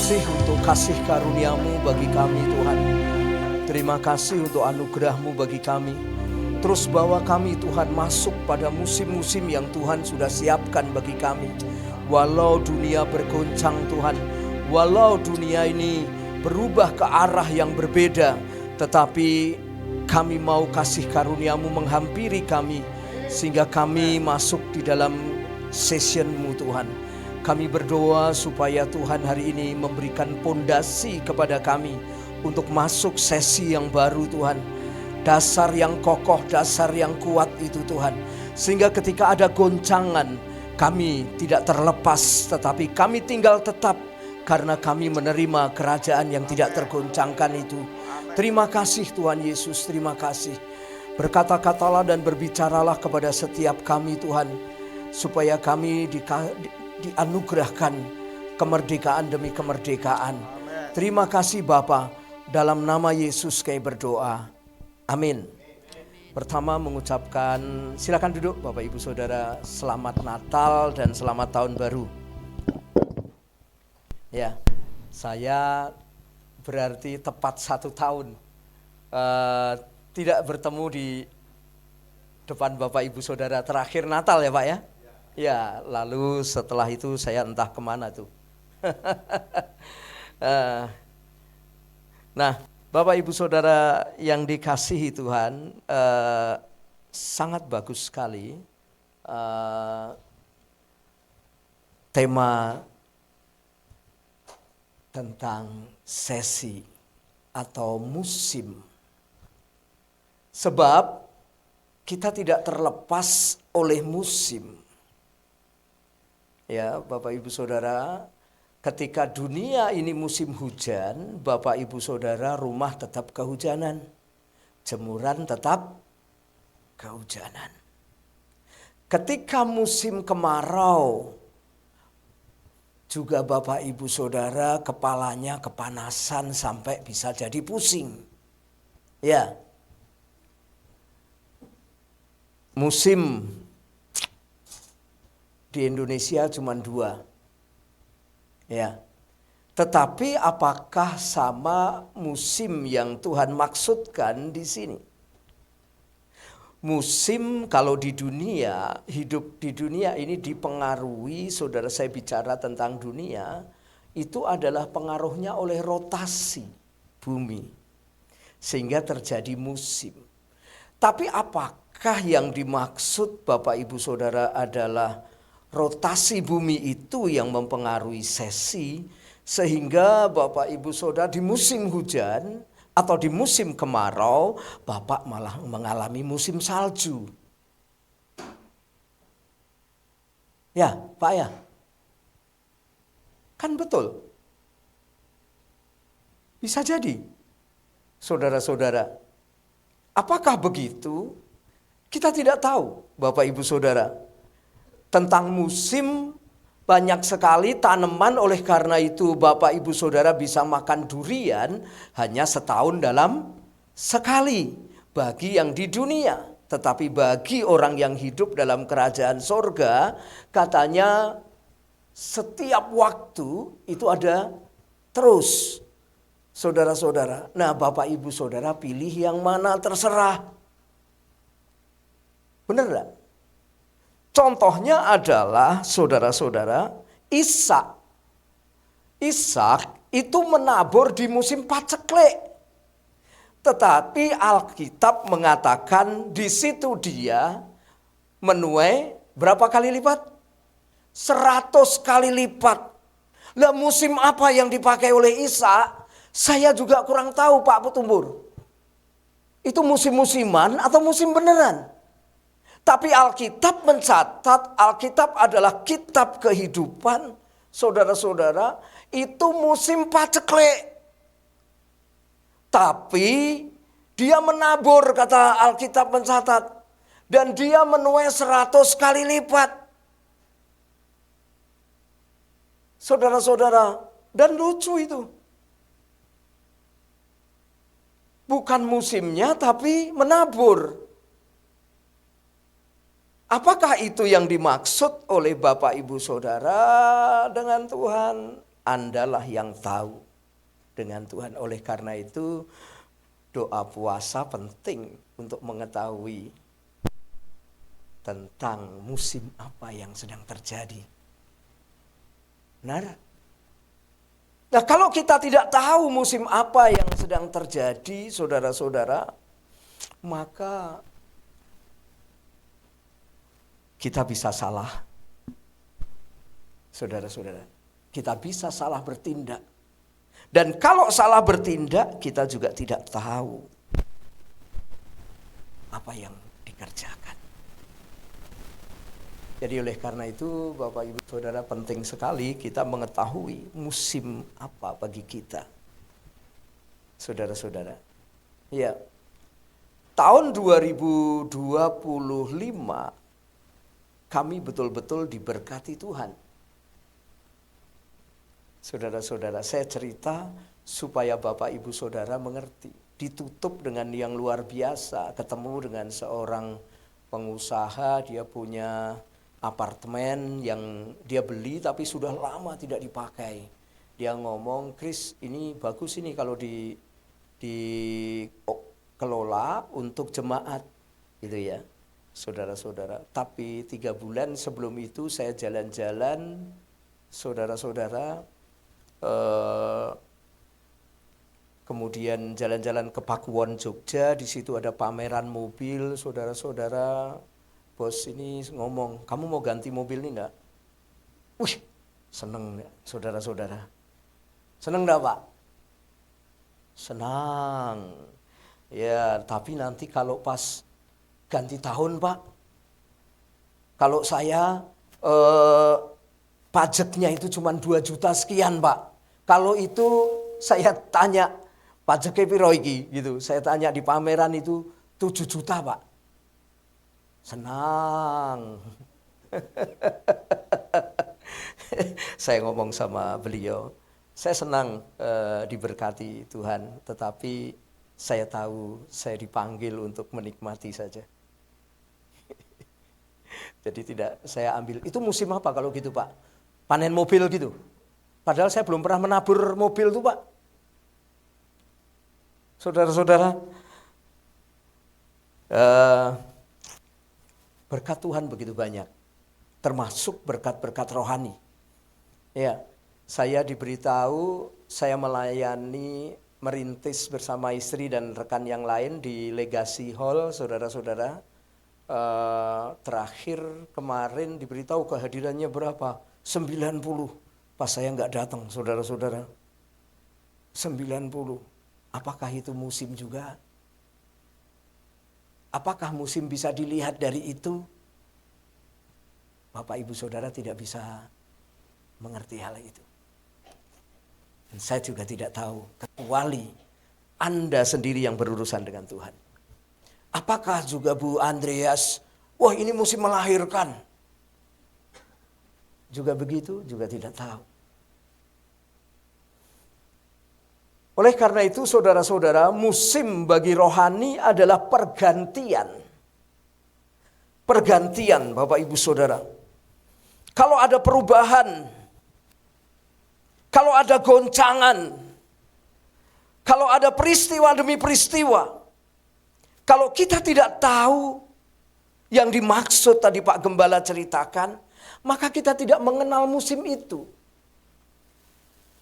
kasih untuk kasih karunia-Mu bagi kami Tuhan. Terima kasih untuk anugerah-Mu bagi kami. Terus bawa kami Tuhan masuk pada musim-musim yang Tuhan sudah siapkan bagi kami. Walau dunia bergoncang Tuhan, walau dunia ini berubah ke arah yang berbeda, tetapi kami mau kasih karunia-Mu menghampiri kami, sehingga kami masuk di dalam session-Mu Tuhan. Kami berdoa supaya Tuhan hari ini memberikan pondasi kepada kami untuk masuk sesi yang baru Tuhan. Dasar yang kokoh, dasar yang kuat itu Tuhan. Sehingga ketika ada goncangan, kami tidak terlepas, tetapi kami tinggal tetap karena kami menerima kerajaan yang tidak tergoncangkan itu. Terima kasih Tuhan Yesus, terima kasih. Berkata-katalah dan berbicaralah kepada setiap kami Tuhan, supaya kami dianugerahkan kemerdekaan demi kemerdekaan. Terima kasih Bapa, dalam nama Yesus kami berdoa. Amin. Pertama mengucapkan, silakan duduk Bapak Ibu Saudara, selamat Natal dan selamat Tahun Baru. Ya, saya berarti tepat 1 tahun tidak bertemu di depan Bapak Ibu Saudara, terakhir Natal ya Pak ya? Ya, lalu setelah itu saya entah kemana tuh. Nah, Bapak Ibu Saudara yang dikasihi Tuhan, sangat bagus sekali tema tentang sesi atau musim. Sebab kita tidak terlepas oleh musim. Ya, Bapak Ibu Saudara, ketika dunia ini musim hujan, Bapak Ibu Saudara, rumah tetap kehujanan, jemuran tetap kehujanan. Ketika musim kemarau, juga Bapak Ibu Saudara kepalanya kepanasan sampai bisa jadi pusing. Ya, musim di Indonesia cuma 2. Ya. Tetapi apakah sama musim yang Tuhan maksudkan di sini? Musim kalau di dunia, hidup di dunia ini dipengaruhi, saudara, saya bicara tentang dunia, itu adalah pengaruhnya oleh rotasi bumi. Sehingga terjadi musim. Tapi apakah yang dimaksud Bapak Ibu Saudara adalah rotasi bumi itu yang mempengaruhi sesi, sehingga Bapak Ibu Saudara di musim hujan atau di musim kemarau, Bapak malah mengalami musim salju. Ya, Pak ya? Kan betul. Bisa jadi. Saudara-saudara, apakah begitu? Kita tidak tahu, Bapak Ibu Saudara. Tentang musim banyak sekali tanaman, oleh karena itu Bapak Ibu Saudara bisa makan durian hanya setahun dalam sekali bagi yang di dunia. Tetapi bagi orang yang hidup dalam kerajaan sorga, katanya setiap waktu itu ada terus. Saudara-saudara, nah Bapak Ibu Saudara pilih yang mana terserah. Benar gak? Contohnya adalah saudara-saudara, Ishak. Ishak itu menabur di musim paceklik. Tetapi Alkitab mengatakan di situ dia menuai berapa kali lipat? 100 kali lipat. Lah musim apa yang dipakai oleh Ishak? Saya juga kurang tahu Pak Petumbur. Itu musim-musiman atau musim beneran? Tapi Alkitab mencatat, Alkitab adalah kitab kehidupan. Saudara-saudara, itu musim paceklik. Tapi dia menabur, kata Alkitab mencatat. Dan dia menuai 100 kali lipat. Saudara-saudara, dan lucu itu. Bukan musimnya tapi menabur. Apakah itu yang dimaksud oleh Bapak Ibu Saudara dengan Tuhan? Andalah yang tahu dengan Tuhan. Oleh karena itu doa puasa penting untuk mengetahui tentang musim apa yang sedang terjadi. Benar? Nah, kalau kita tidak tahu musim apa yang sedang terjadi, saudara-saudara, maka kita bisa salah. Saudara-saudara, kita bisa salah bertindak. Dan kalau salah bertindak, kita juga tidak tahu apa yang dikerjakan. Jadi oleh karena itu Bapak Ibu Saudara, penting sekali kita mengetahui musim apa bagi kita. Saudara-saudara. Ya. Tahun 2025 kami betul-betul diberkati Tuhan. Saudara-saudara, saya cerita supaya Bapak Ibu Saudara mengerti. Ditutup dengan yang luar biasa, ketemu dengan seorang pengusaha, dia punya apartemen yang dia beli tapi sudah lama tidak dipakai. Dia ngomong, "Kris, ini bagus ini kalau dikelola untuk jemaat," gitu ya, saudara-saudara. Tapi 3 bulan sebelum itu saya jalan-jalan, saudara-saudara, kemudian jalan-jalan ke Pakuwon, Jogja. Di situ ada pameran mobil, saudara-saudara. Bos ini ngomong, "Kamu mau ganti mobil ini enggak?" Wih, seneng saudara-saudara. Seneng enggak, Pak? Senang. Ya, tapi nanti kalau pas ganti tahun, Pak, kalau saya pajaknya itu cuma 2 juta sekian, Pak. Kalau itu saya tanya, pajaknya piro iki gitu. Saya tanya di pameran itu 7 juta, Pak. Senang. Saya ngomong sama beliau, saya senang diberkati Tuhan, tetapi saya tahu saya dipanggil untuk menikmati saja. Jadi tidak saya ambil. Itu musim apa kalau gitu, Pak? Panen mobil gitu. Padahal saya belum pernah menabur mobil tuh, Pak. Saudara-saudara, berkat Tuhan begitu banyak, termasuk berkat-berkat rohani. Ya, saya diberitahu saya melayani, merintis bersama istri dan rekan yang lain di Legacy Hall, saudara-saudara. Terakhir kemarin diberitahu kehadirannya berapa? 90. Pas saya nggak datang, saudara-saudara. 90. Apakah itu musim juga? Apakah musim bisa dilihat dari itu? Bapak Ibu Saudara tidak bisa mengerti hal itu. Dan saya juga tidak tahu, kecuali Anda sendiri yang berurusan dengan Tuhan. Apakah juga Bu Andreas, wah ini musim melahirkan? Juga begitu, juga tidak tahu. Oleh karena itu saudara-saudara, musim bagi rohani adalah pergantian. Pergantian Bapak Ibu Saudara. Kalau ada perubahan, kalau ada goncangan, kalau ada peristiwa demi peristiwa, kalau kita tidak tahu yang dimaksud tadi Pak Gembala ceritakan, maka kita tidak mengenal musim itu.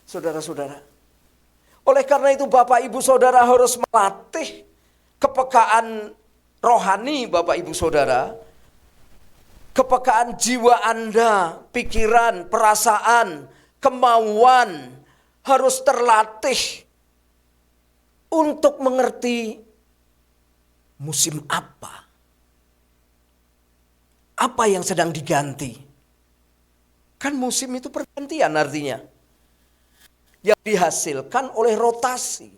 Saudara-saudara. Oleh karena itu Bapak Ibu Saudara harus melatih kepekaan rohani Bapak Ibu Saudara. Kepekaan jiwa Anda, pikiran, perasaan, kemauan harus terlatih untuk mengerti musim apa. Apa yang sedang diganti. Kan musim itu pergantian artinya. Yang dihasilkan oleh rotasi.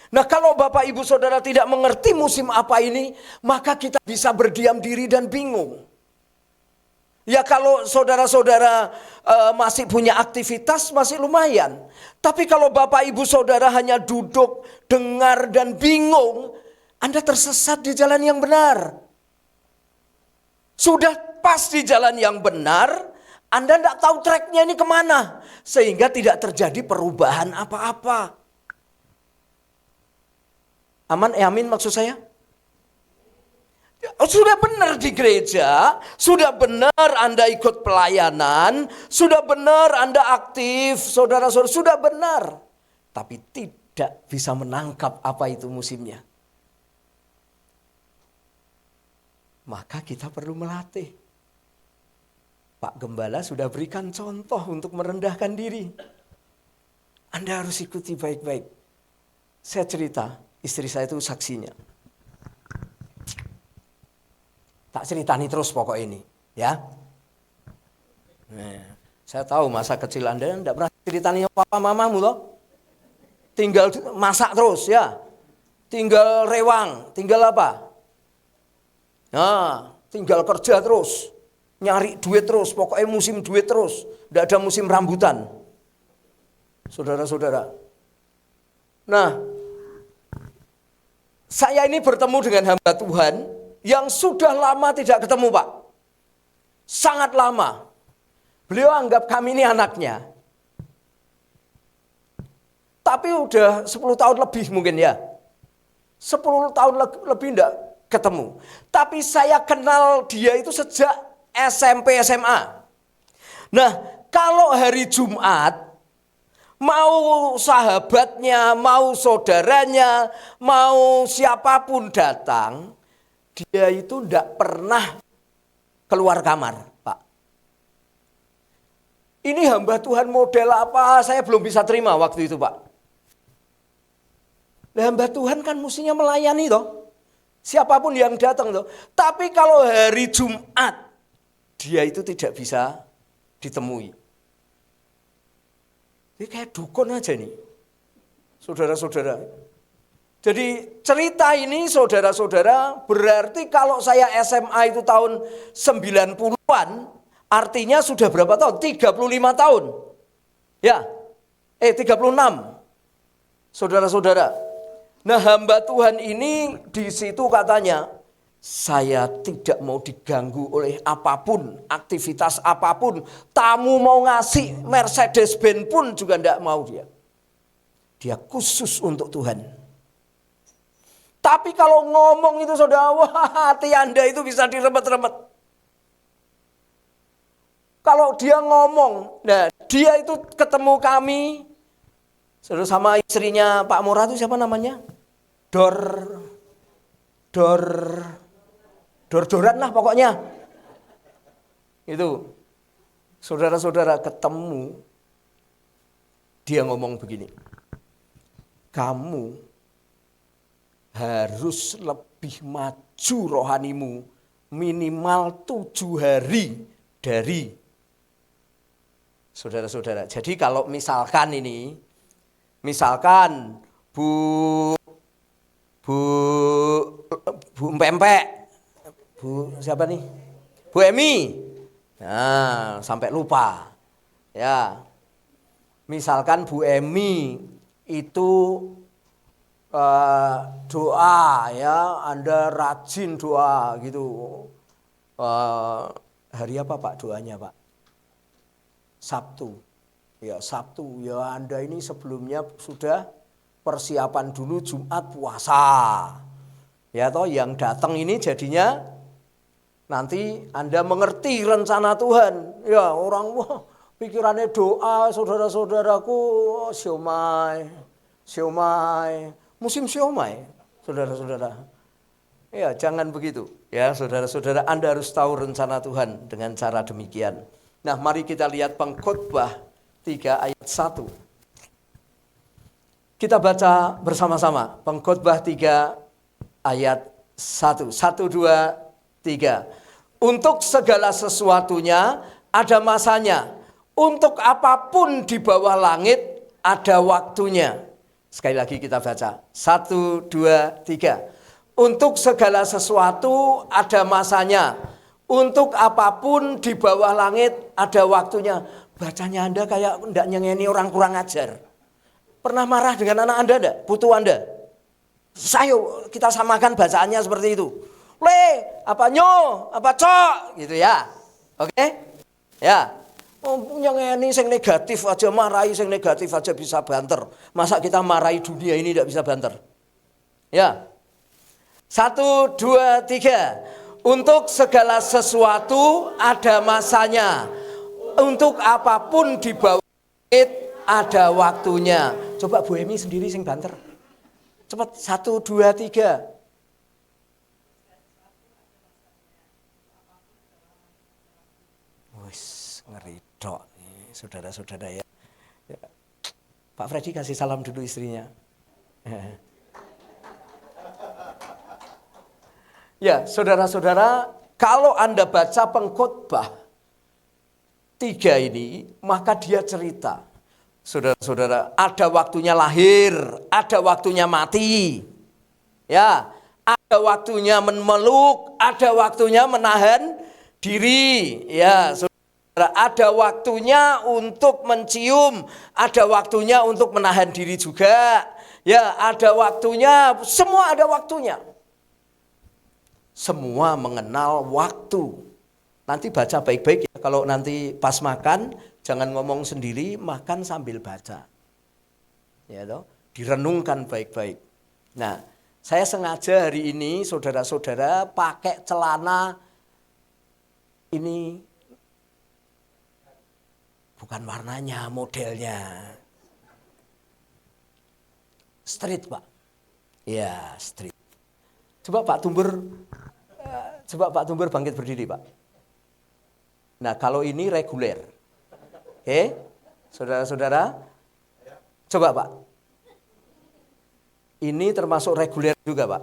Nah, kalau Bapak Ibu Saudara tidak mengerti musim apa ini, maka kita bisa berdiam diri dan bingung. Ya kalau saudara-saudara masih punya aktivitas masih lumayan. Tapi kalau Bapak Ibu Saudara hanya duduk, dengar dan bingung, Anda tersesat di jalan yang benar. Sudah pas di jalan yang benar, Anda tidak tahu tracknya ini kemana. Sehingga tidak terjadi perubahan apa-apa. Aman, amin maksud saya? Sudah benar di gereja, sudah benar Anda ikut pelayanan, sudah benar Anda aktif, saudara-saudara, sudah benar. Tapi tidak bisa menangkap apa itu musimnya. Maka kita perlu melatih. Pak Gembala sudah berikan contoh untuk merendahkan diri. Anda harus ikuti baik-baik. Saya cerita, istri saya itu saksinya. Tak ceritani terus pokok ini, ya. Nah, saya tahu masa kecil Anda tidak pernah ceritani papa mamamu loh. Tinggal masak terus, ya. Tinggal rewang, tinggal apa? Nah, tinggal kerja terus. Nyari duit terus, pokoknya musim duit terus. Tidak ada musim rambutan. Saudara-saudara. Nah, saya ini bertemu dengan hamba Tuhan yang sudah lama tidak ketemu, Pak. Sangat lama. Beliau anggap kami ini anaknya. Tapi udah 10 tahun lebih mungkin ya. 10 tahun lebih enggak ketemu. Tapi saya kenal dia itu sejak SMP SMA. Nah, kalau hari Jumat, mau sahabatnya, mau saudaranya, mau siapapun datang, dia itu tidak pernah keluar kamar, Pak. Ini hamba Tuhan model apa, saya belum bisa terima waktu itu, Pak. Nah, hamba Tuhan kan mestinya melayani toh. Siapapun yang datang toh. Tapi kalau hari Jumat, dia itu tidak bisa ditemui. Ini kayak dukun aja nih, saudara-saudara. Jadi cerita ini saudara-saudara berarti kalau saya SMA itu tahun 90-an, artinya sudah berapa tahun? 35 tahun. Ya, 36. Saudara-saudara. Nah, hamba Tuhan ini di situ katanya, saya tidak mau diganggu oleh apapun, aktivitas apapun. Tamu mau ngasih Mercedes-Benz pun juga tidak mau dia. Dia khusus untuk Tuhan. Tapi kalau ngomong itu saudara, wah hati Anda itu bisa diremet-remet. Kalau dia ngomong, nah dia itu ketemu kami, saudara sama istrinya Pak Murah itu siapa namanya? Dor-doran lah pokoknya. Itu, saudara-saudara ketemu, dia ngomong begini, kamu harus lebih maju rohanimu minimal 7 hari dari saudara-saudara. Jadi kalau misalkan ini, misalkan Bu Empempek, Bu siapa nih? Bu Emi. Nah, sampai lupa. Ya. Misalkan Bu Emi itu doa ya, Anda rajin doa gitu. Hari apa Pak doanya Pak? Sabtu. Ya Sabtu. Ya Anda ini sebelumnya sudah persiapan dulu Jumat puasa. Ya toh yang datang ini jadinya nanti Anda mengerti rencana Tuhan. Ya orang wah pikirannya doa saudara-saudaraku siomay. Musim siomay, saudara-saudara. Ya, jangan begitu. Ya, saudara-saudara, Anda harus tahu rencana Tuhan dengan cara demikian. Nah, mari kita lihat Pengkhotbah 3 ayat 1. Kita baca bersama-sama. Pengkhotbah 3 ayat 1. 1, 2, 3. Untuk segala sesuatunya ada masanya. Untuk apapun di bawah langit ada waktunya. Sekali lagi kita baca. 1, 2, 3. Untuk segala sesuatu ada masanya. Untuk apapun di bawah langit ada waktunya. Bacanya Anda kayak tidak nyengeni orang kurang ajar. Pernah marah dengan anak Anda enggak? Putu Anda? Sayo kita samakan bacaannya seperti itu. Le, apa nyo, apa cok gitu ya. Oke? Ya. Oh, yang ini yang negatif aja marahi, yang negatif aja bisa banter. Masa kita marahi dunia ini tidak bisa banter? Ya. 1, 2, 3. Untuk segala sesuatu ada masanya. Untuk apapun di bawah langit ada waktunya. Coba Bu Emi sendiri sing banter. Cepat 1, 2, 3. Wis ngeri dok nih saudara-saudara ya. Pak Freddy kasih salam dulu istrinya. Ya, saudara-saudara, kalau Anda baca pengkhotbah 3 ini, maka dia cerita. Saudara-saudara, ada waktunya lahir, ada waktunya mati. Ya, ada waktunya memeluk, ada waktunya menahan diri. Ya, saudara, ada waktunya untuk mencium, ada waktunya untuk menahan diri juga. Ya, ada waktunya, semua ada waktunya. Semua mengenal waktu. Nanti baca baik-baik ya. Kalau nanti pas makan, jangan ngomong sendiri, makan sambil baca. Ya toh, direnungkan baik-baik. Nah, saya sengaja hari ini saudara-saudara pakai celana ini bukan warnanya, modelnya. Street, Pak. Ya, street. Coba Pak Tumbur bangkit berdiri, Pak. Nah, kalau ini reguler. Oke, saudara-saudara, coba Pak. Ini termasuk reguler juga, Pak.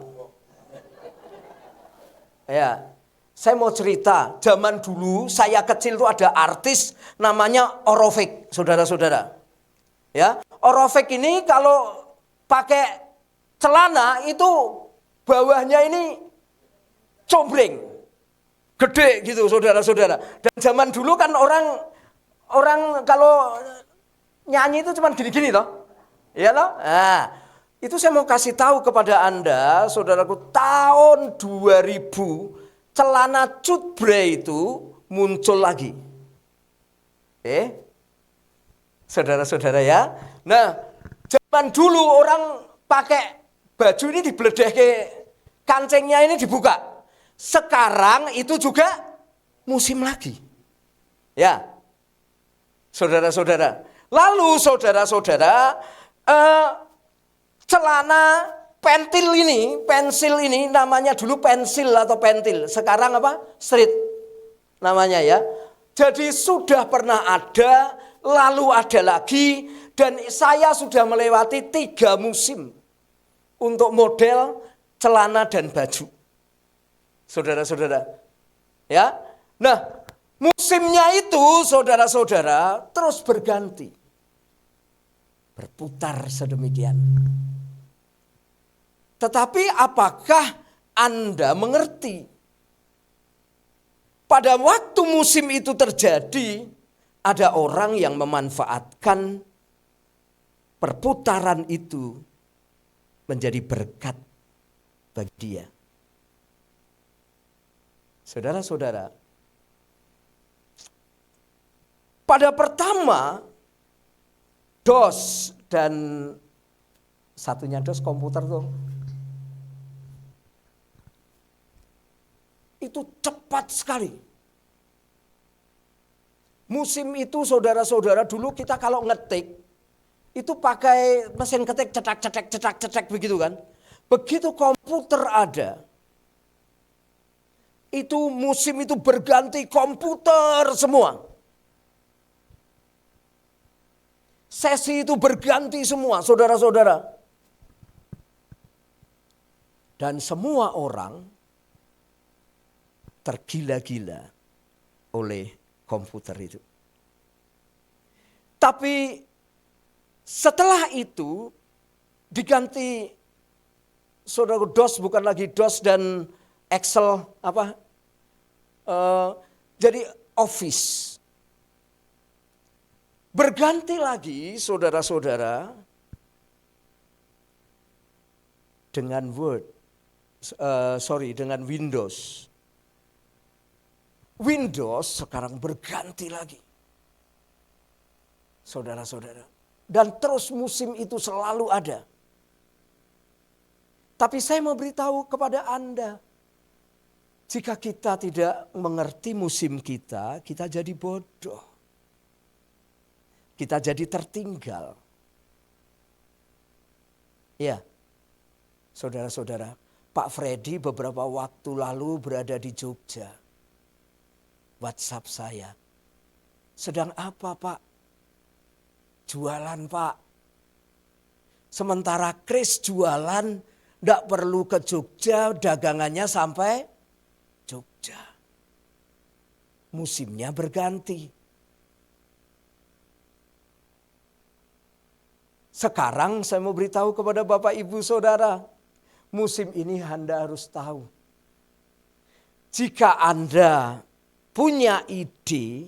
Ya, saya mau cerita, zaman dulu saya kecil itu ada artis namanya Orofik, saudara-saudara. Ya, Orofik ini kalau pakai celana itu bawahnya ini combreng, gede gitu saudara-saudara. Dan zaman dulu kan orang kalau nyanyi itu cuma gini-gini toh. Iya toh? Nah, itu saya mau kasih tahu kepada Anda, saudaraku, tahun 2000 celana cutbre itu muncul lagi. Saudara-saudara ya. Nah, zaman dulu orang pakai baju ini dibeledeh ke kancingnya ini dibuka. Sekarang itu juga musim lagi. Ya. Saudara-saudara. Lalu saudara-saudara, celana pensil ini namanya dulu pensil atau pentil. Sekarang apa? Street namanya ya. Jadi sudah pernah ada, lalu ada lagi, dan saya sudah melewati 3 musim untuk model celana dan baju. Saudara-saudara. Ya. Nah, musimnya itu saudara-saudara terus berganti. Berputar sedemikian. Tetapi apakah Anda mengerti? Pada waktu musim itu terjadi, ada orang yang memanfaatkan perputaran itu menjadi berkat bagi dia. Saudara-saudara, pada pertama DOS dan satunya DOS komputer tuh itu cepat sekali. Musim itu saudara-saudara dulu kita kalau ngetik itu pakai mesin ketik cetak begitu kan. Begitu komputer ada, itu musim itu berganti komputer semua. Sesi itu berganti semua, saudara-saudara. Dan semua orang tergila-gila oleh komputer itu. Tapi setelah itu diganti, saudara, DOS bukan lagi DOS dan Excel jadi Office. Berganti lagi saudara-saudara dengan dengan Windows. Windows sekarang berganti lagi. saudara-saudara. Dan terus musim itu selalu ada. Tapi saya mau beritahu kepada Anda, jika kita tidak mengerti musim kita jadi bodoh. Kita jadi tertinggal. Ya, saudara-saudara, Pak Freddy beberapa waktu lalu berada di Jogja. WhatsApp saya. Sedang apa Pak? Jualan Pak. Sementara Chris jualan, tidak perlu ke Jogja, dagangannya sampai Jogja. Musimnya berganti. Sekarang saya mau beritahu kepada Bapak Ibu Saudara, musim ini Anda harus tahu. Jika Anda punya ide,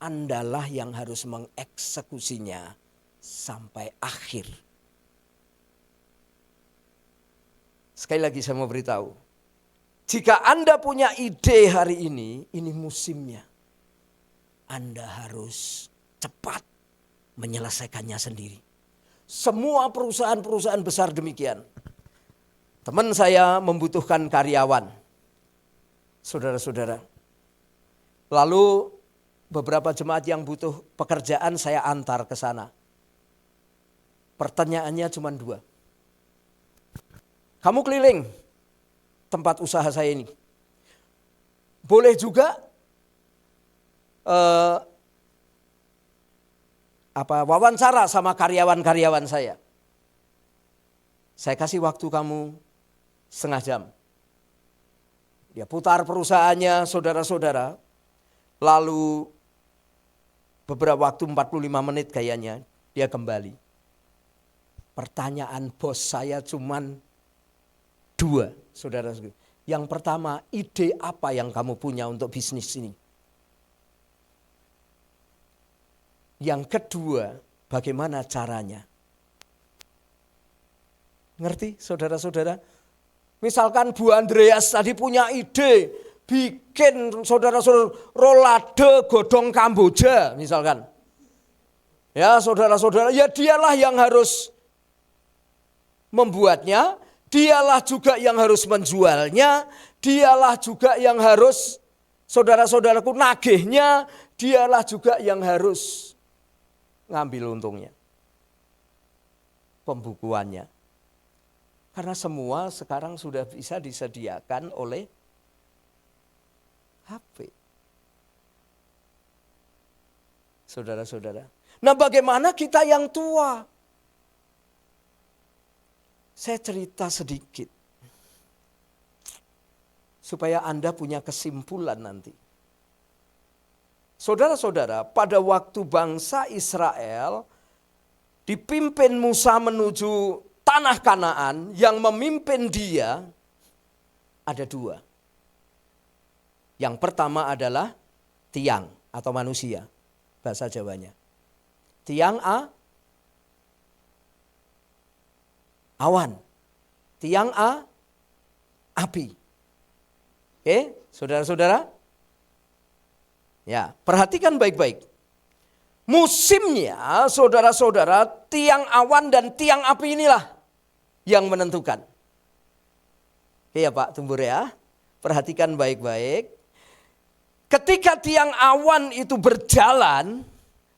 Andalah yang harus mengeksekusinya sampai akhir. Sekali lagi saya mau beritahu, jika Anda punya ide hari ini musimnya. Anda harus cepat menyelesaikannya sendiri. Semua perusahaan-perusahaan besar demikian. Teman saya membutuhkan karyawan. Saudara-saudara. Lalu beberapa jemaat yang butuh pekerjaan saya antar ke sana. Pertanyaannya cuma 2. Kamu keliling tempat usaha saya ini. Boleh juga wawancara sama karyawan-karyawan saya. Saya kasih waktu kamu setengah jam. Dia putar perusahaannya, saudara-saudara. Lalu beberapa waktu 45 menit kayaknya dia kembali. Pertanyaan bos saya cuman 2, saudara-saudara. Yang pertama, ide apa yang kamu punya untuk bisnis ini? Yang kedua, bagaimana caranya? Ngerti saudara-saudara? Misalkan Bu Andreas tadi punya ide, bikin saudara-saudara rolade godong Kamboja misalkan. Ya saudara-saudara, ya dialah yang harus membuatnya, dialah juga yang harus menjualnya, dialah juga yang harus saudara-saudaraku nagihnya, dialah juga yang harus ngambil untungnya, pembukuannya. Karena semua sekarang sudah bisa disediakan oleh HP. Saudara-saudara. Nah bagaimana kita yang tua? Saya cerita sedikit. Supaya Anda punya kesimpulan nanti. Saudara-saudara, pada waktu bangsa Israel dipimpin Musa menuju tanah Kanaan, yang memimpin dia ada 2. Yang pertama adalah tiang atau manusia, bahasa Jawanya. Tiang awan, tiang api. Oke, saudara-saudara? Ya, perhatikan baik-baik. Musimnya, saudara-saudara, tiang awan dan tiang api inilah yang menentukan. Oke ya Pak Tumbur ya, perhatikan baik-baik. Ketika tiang awan itu berjalan,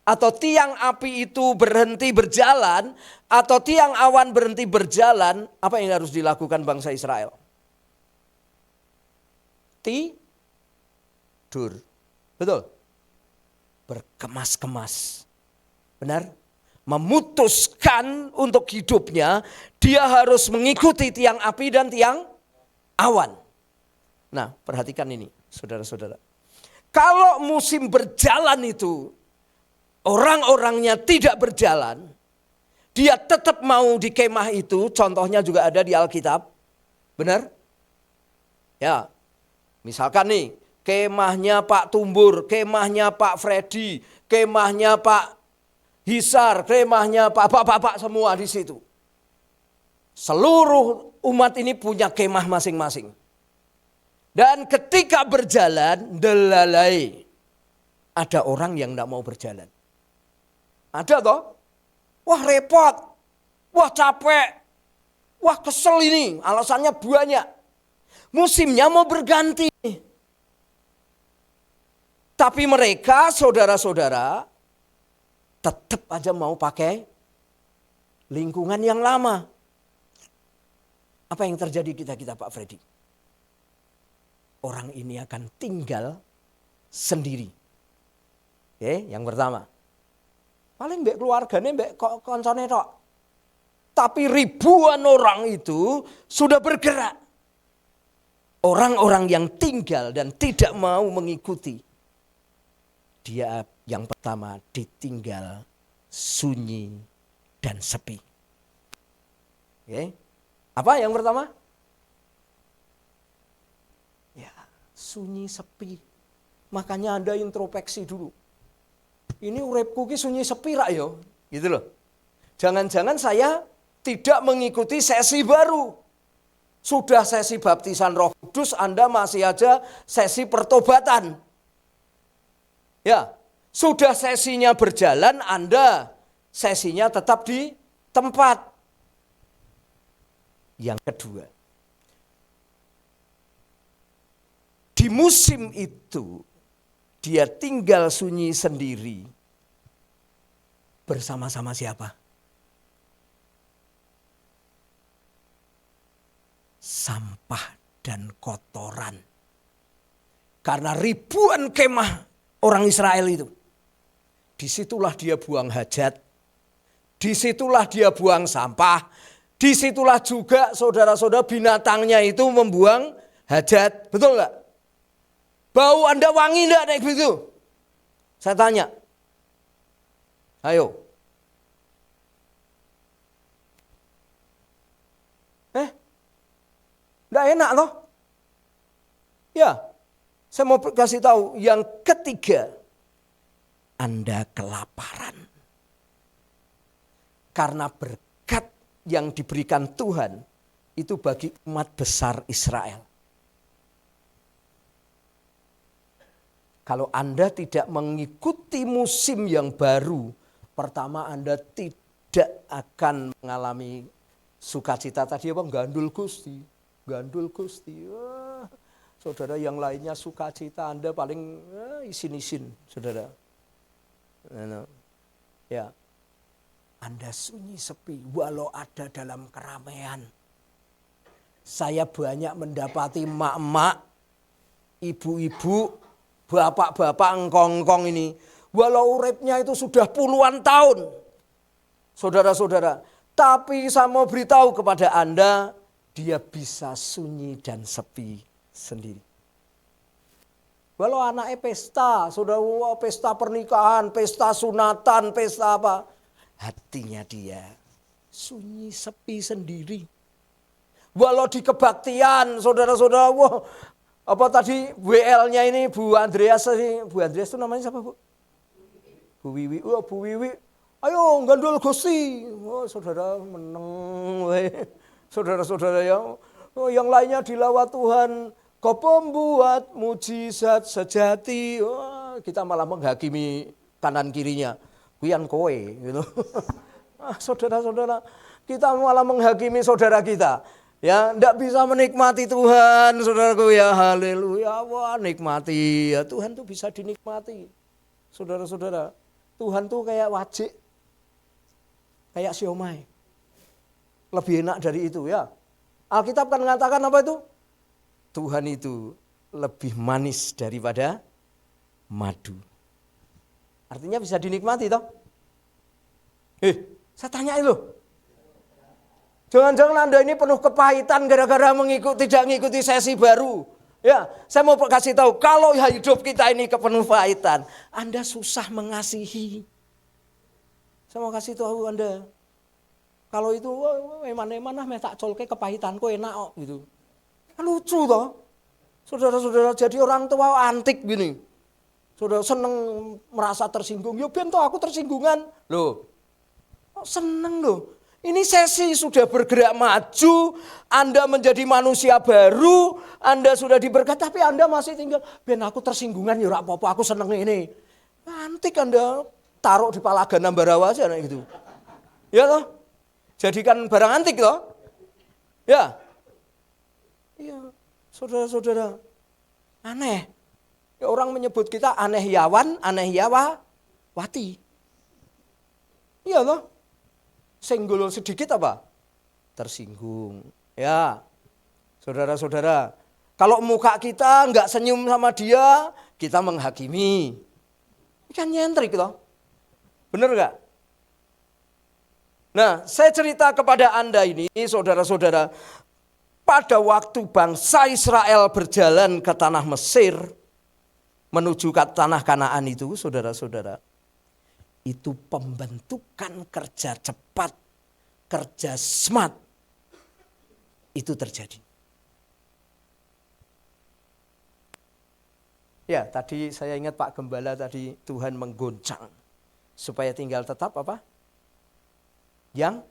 atau tiang api itu berhenti berjalan, atau tiang awan berhenti berjalan, apa yang harus dilakukan bangsa Israel? Tidur. Betul? Berkemas-kemas. Benar? Memutuskan untuk hidupnya, dia harus mengikuti tiang api dan tiang awan. Nah, perhatikan ini, saudara-saudara. Kalau musim berjalan itu, orang-orangnya tidak berjalan, dia tetap mau di kemah itu, contohnya juga ada di Alkitab. Benar? Ya, misalkan nih, kemahnya Pak Tumbur, kemahnya Pak Freddy, kemahnya Pak Hisar, kemahnya Pak bapak-bapak semua di situ. Seluruh umat ini punya kemah masing-masing. Dan ketika berjalan, delalai, ada orang yang tidak mau berjalan. Ada toh? Wah repot, wah capek, wah kesel ini, alasannya banyak. Musimnya mau berganti. Tapi mereka, saudara-saudara, tetap aja mau pakai lingkungan yang lama. Apa yang terjadi kita Pak Freddy? Orang ini akan tinggal sendiri. Oke, yang pertama. Paling mbek keluargane mbek koncone tok. Tapi ribuan orang itu sudah bergerak. Orang-orang yang tinggal dan tidak mau mengikuti. Dia yang pertama ditinggal sunyi dan sepi. Oke. Apa yang pertama? Ya, sunyi sepi. Makanya Anda introspeksi dulu. Ini uripku ki sunyi sepi rak yo, gitu loh. Jangan-jangan saya tidak mengikuti sesi baru. Sudah sesi baptisan Roh Kudus, Anda masih aja sesi pertobatan. Ya, sudah sesinya berjalan, Anda sesinya tetap di tempat. Yang kedua, di musim itu dia tinggal sunyi sendiri. Bersama-sama siapa? Sampah dan kotoran. Karena ribuan kemah orang Israel itu. Disitulah dia buang hajat. Disitulah dia buang sampah. Disitulah juga saudara-saudara binatangnya itu membuang hajat. Betul enggak? Bau Anda wangi enggak naik begitu? Saya tanya. Ayo. Enggak enak loh. Ya, saya mau kasih tahu. Yang ketiga, Anda kelaparan. Karena berkat yang diberikan Tuhan, itu bagi umat besar Israel. Kalau Anda tidak mengikuti musim yang baru, pertama Anda tidak akan mengalami sukacita. Tadi apa? Gandul Gusti. Gandul Gusti. Wah, saudara yang lainnya sukacita, Anda paling isin-isin, saudara. Ya, Anda sunyi sepi walau ada dalam keramaian. Saya banyak mendapati emak-emak, ibu-ibu, bapak-bapak engkong-engkong ini. Walau uripnya itu sudah puluhan tahun. Saudara-saudara. Tapi saya mau beritahu kepada Anda. Dia bisa sunyi dan sepi sendiri. Walau anaknya pesta. Saudara, pesta pernikahan, pesta sunatan, pesta apa. Hatinya dia sunyi sepi sendiri. Walau di kebaktian, saudara-saudara. Wah, apa tadi WL-nya ini Bu Andreas ini, Bu Andreas itu namanya siapa Bu? Bu Wiwi. Wah, Bu Wiwi. Ayo gandul Gusti. Wah, saudara meneng. Saudara-saudara yang lainnya dilawat Tuhan. Kau pembuat mujizat sejati. Wah, kita malah menghakimi kanan kirinya. Kuyan kowe gitu. Saudara-saudara, kita malah menghakimi saudara kita. Ya, enggak bisa menikmati Tuhan, saudaraku ya, haleluya. Wah, nikmati. Ya, Tuhan tuh bisa dinikmati. Saudara-saudara, Tuhan tuh kayak wajik. Kayak siomay. Lebih enak dari itu ya. Alkitab kan mengatakan apa itu? Tuhan itu lebih manis daripada madu. Artinya bisa dinikmati toh? Saya tanyain loh. Jangan-jangan Anda ini penuh kepahitan gara-gara tidak mengikuti sesi baru. Ya, saya mau kasih tahu, kalau hidup kita ini kepenuh kepahitan, Anda susah mengasihi. Saya mau kasih tahu Anda, kalau itu mana tak colke kepahitanku enak kok gitu. Lucu toh. Saudara-saudara, jadi orang tua antik gini. Saudara seneng merasa tersinggung, ya ben toh aku tersinggungan. Loh. Seneng loh. Ini sesi sudah bergerak maju, Anda menjadi manusia baru, Anda sudah diberkati, tapi Anda masih tinggal, ben aku tersinggungan ya ora apa-apa, aku seneng ini. Antik Anda, taruh di Palagan Ambarawa aja gitu. Ya toh? Jadikan barang antik toh? Ya. Iya, saudara-saudara. Aneh. Ya, orang menyebut kita aneh yawan, aneh yawati. Iya toh? Senggol sedikit apa? Tersinggung. Ya. Saudara-saudara, kalau muka kita enggak senyum sama dia, kita menghakimi. Ini kan nyentrik toh. Benar enggak? Nah, saya cerita kepada Anda ini, saudara-saudara, pada waktu bangsa Israel berjalan ke tanah Mesir, menuju ke tanah Kanaan itu, saudara-saudara, itu pembentukan kerja cepat, kerja smart, itu terjadi. Ya, tadi saya ingat Pak Gembala tadi, Tuhan menggoncang, supaya tinggal tetap apa? Yang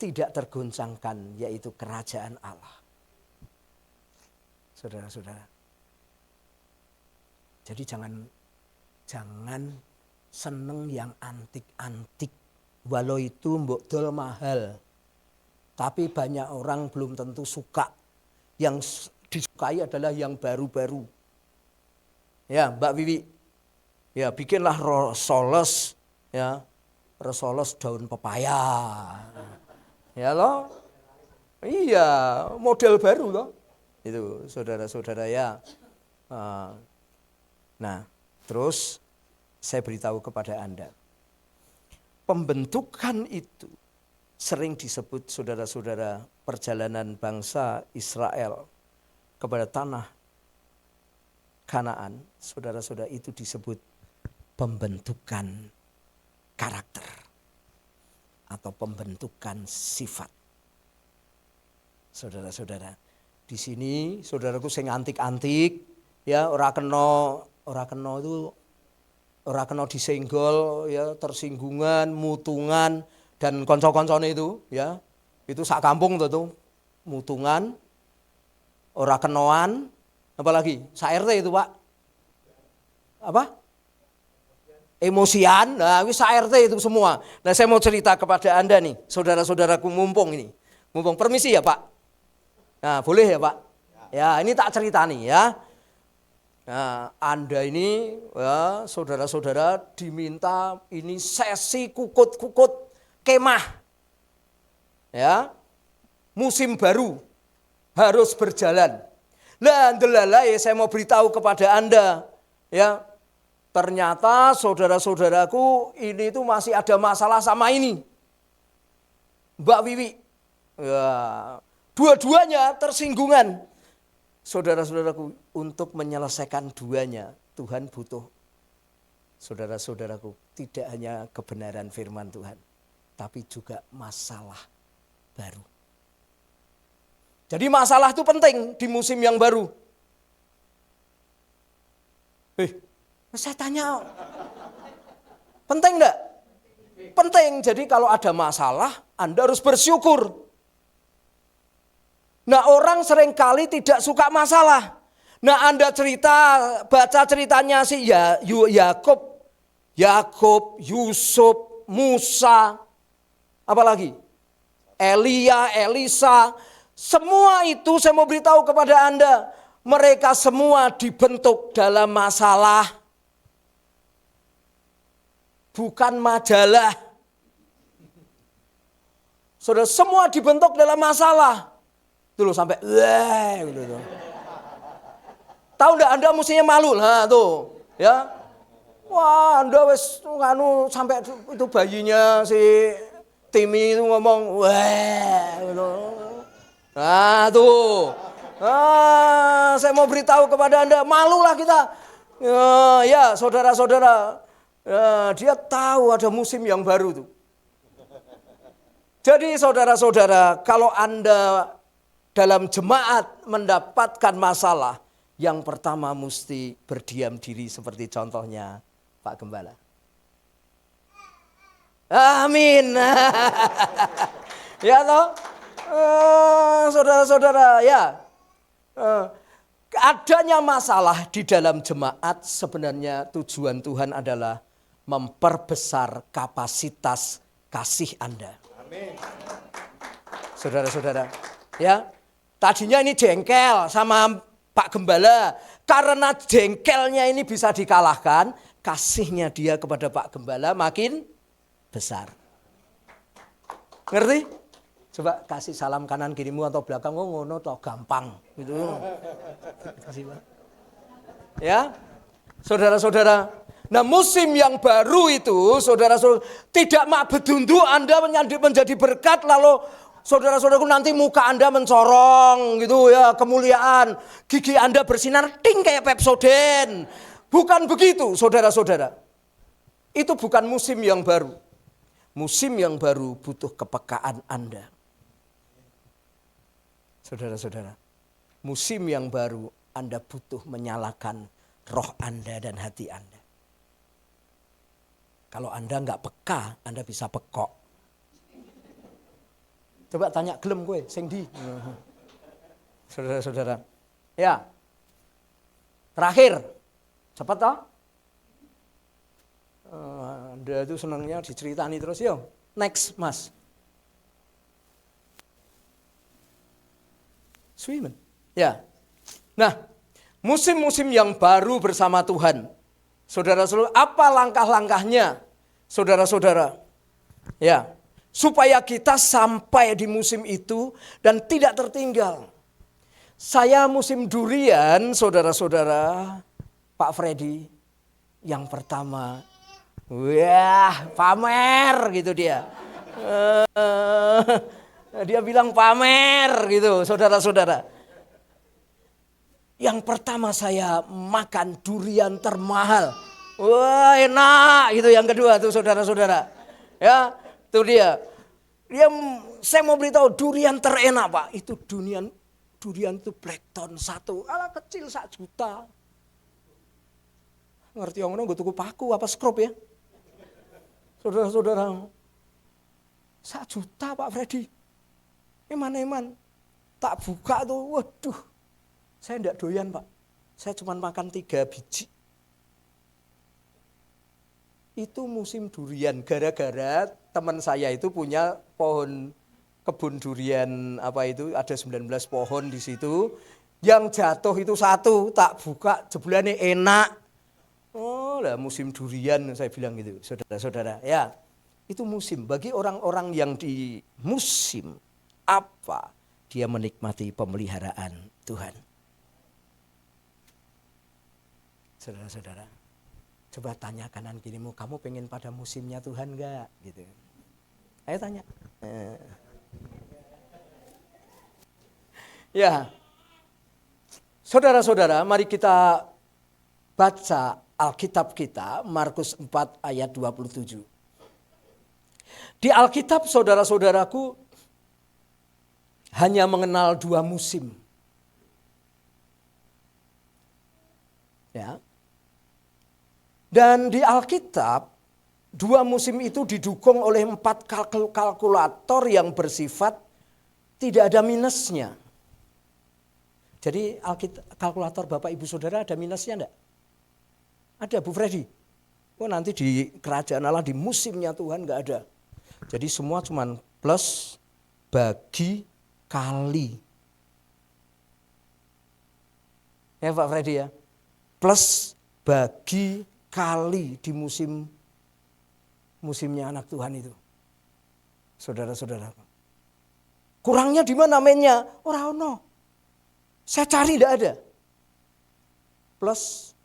tidak tergoncangkan, yaitu kerajaan Allah. Saudara-saudara. Jadi jangan seneng yang antik-antik. Walau itu mbok dol mahal. Tapi banyak orang belum tentu suka. Yang disukai adalah yang baru-baru. Ya, Mbak Wiwi. Ya, bikinlah rosoles, ya. Resoles daun pepaya. Ya loh. Iya, model baru loh. Itu saudara-saudara ya. Nah, terus saya beritahu kepada Anda. Pembentukan itu sering disebut saudara-saudara perjalanan bangsa Israel kepada tanah Kanaan. Saudara-saudara itu disebut pembentukan karakter atau pembentukan sifat. Saudara-saudara, di sini saudaraku sing antik-antik ya ora kena disenggol ya, tersinggungan, mutungan dan konco-koncone itu ya. Itu sak kampung tuh mutungan, ora kenoan, apalagi sak RT itu, Pak. Apa? Emosian, nah wis RT itu semua. Nah saya mau cerita kepada Anda nih, saudara-saudaraku mumpung permisi ya Pak. Nah boleh ya Pak. Ya ini tak cerita nih ya. Nah Anda ini ya saudara-saudara diminta ini sesi kukut-kukut kemah. Ya musim baru harus berjalan. Lah ndelala ya saya mau beritahu kepada Anda ya. Ternyata saudara-saudaraku ini tuh masih ada masalah sama ini. Mbak Wiwi. Ya, dua-duanya tersinggungan. Saudara-saudaraku untuk menyelesaikan duanya Tuhan butuh. Saudara-saudaraku tidak hanya kebenaran firman Tuhan. Tapi juga masalah baru. Jadi masalah itu penting di musim yang baru. Saya tanya, penting enggak? Penting, jadi kalau ada masalah, Anda harus bersyukur. Nah orang seringkali tidak suka masalah. Nah Anda baca ceritanya si Yakub, Yusuf, Musa, apalagi? Elia, Elisa, semua itu saya mau beritahu kepada Anda. Mereka semua dibentuk dalam masalah. Bukan majalah. Saudara semua dibentuk dalam masalah. Tuh sampai gitu. Tahu enggak Anda mestinya malu lah tuh, ya. Wah, Anda wes sampai itu bayinya si Timi itu ngomong gitu. Nah, tuh. Saya mau beritahu kepada Anda, malulah kita. Ya, saudara-saudara. Dia tahu ada musim yang baru tuh. Jadi saudara-saudara, kalau Anda dalam jemaat mendapatkan masalah, yang pertama mesti berdiam diri seperti contohnya Pak Gembala. Amin. Ya toh? Saudara-saudara, ya. Adanya masalah di dalam jemaat sebenarnya tujuan Tuhan adalah memperbesar kapasitas kasih Anda. Amin. Saudara-saudara, ya. Tadinya ini jengkel sama Pak Gembala. Karena jengkelnya ini bisa dikalahkan, kasihnya dia kepada Pak Gembala makin besar. Ngerti? Coba kasih salam kanan kirimu atau belakang, ngono toh gampang gitu. Kasih Pak. Ya. Saudara-saudara, nah musim yang baru itu saudara-saudara tidak mak bedundu Anda menjadi berkat lalu saudara-saudaraku nanti muka Anda mencorong gitu ya, kemuliaan, gigi Anda bersinar ting kayak Pepsodent. Bukan begitu saudara-saudara. Itu bukan musim yang baru. Musim yang baru butuh kepekaan Anda. Saudara-saudara, musim yang baru Anda butuh menyalakan roh Anda dan hati Anda. Kalau Anda nggak peka, Anda bisa pekok. Coba tanya gelem gue, sing di. Saudara-saudara. Ya. Terakhir. Cepat toh? Anda itu senangnya diceritani terus yo. Next, Mas. Swimen. Ya. Nah, musim-musim yang baru bersama Tuhan. Saudara-saudara, apa langkah-langkahnya? Saudara-saudara. Ya. Supaya kita sampai di musim itu dan tidak tertinggal. Saya musim durian, saudara-saudara, Pak Freddy, yang pertama, wah pamer gitu dia. Dia bilang pamer gitu, saudara-saudara. Yang pertama saya makan durian termahal. Wah enak gitu, yang kedua tuh saudara-saudara. Ya. Itu dia. Saya mau beritahu durian terenak Pak. Itu durian itu Blackton 1. Ala kecil 1 juta. Ngerti yang ngono gue tuku paku apa skrup ya. Saudara-saudara. 1 juta Pak Freddy. Eman-eman. Tak buka tuh. Waduh. Saya enggak doyan Pak. Saya cuma makan 3 biji. Itu musim durian, gara-gara teman saya itu punya kebun durian apa itu, ada 19 pohon di situ. Yang jatuh itu 1, tak buka jebulannya enak. Oh lah musim durian saya bilang gitu, saudara-saudara. Ya, itu musim bagi orang-orang yang di musim apa dia menikmati pemeliharaan Tuhan. Saudara-saudara. Coba tanya kanan kirimu, kamu pengen pada musimnya Tuhan enggak? Gitu. Ayo tanya. Ya. Saudara-saudara, mari kita baca Alkitab kita, Markus 4 ayat 27. Di Alkitab saudara-saudaraku hanya mengenal 2 musim. Ya. Dan di Alkitab, 2 musim itu didukung oleh 4 kalkulator yang bersifat tidak ada minusnya. Jadi kalkulator Bapak Ibu Saudara ada minusnya enggak? Ada Bu Freddy. Oh nanti di kerajaan Allah di musimnya Tuhan enggak ada. Jadi semua cuman plus, bagi, kali. Ya Pak Freddy ya. Plus, bagi, kali di musimnya anak Tuhan itu. Saudara-saudara. Kurangnya di mana mainnya? Ora ono. Saya cari tidak ada. Plus,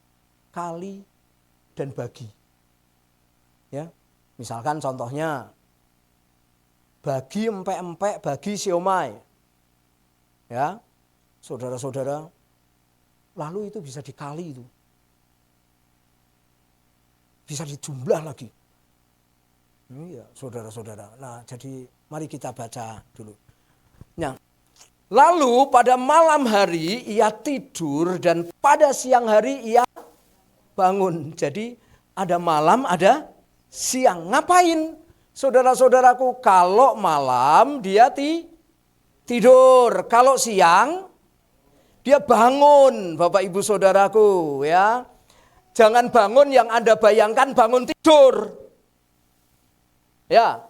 kali, dan bagi. Ya. Misalkan contohnya bagi empek-empek, bagi siomay. Ya. Saudara-saudara, lalu itu bisa dikali itu. Bisa dijumlah lagi. Iya, saudara-saudara. Nah, jadi mari kita baca dulu. Nah, lalu pada malam hari ia tidur dan pada siang hari ia bangun. Jadi ada malam, ada siang. Ngapain? Saudara-saudaraku, kalau malam dia tidur. Kalau siang dia bangun, Bapak Ibu Saudaraku, ya. Jangan bangun yang Anda bayangkan bangun tidur. Ya.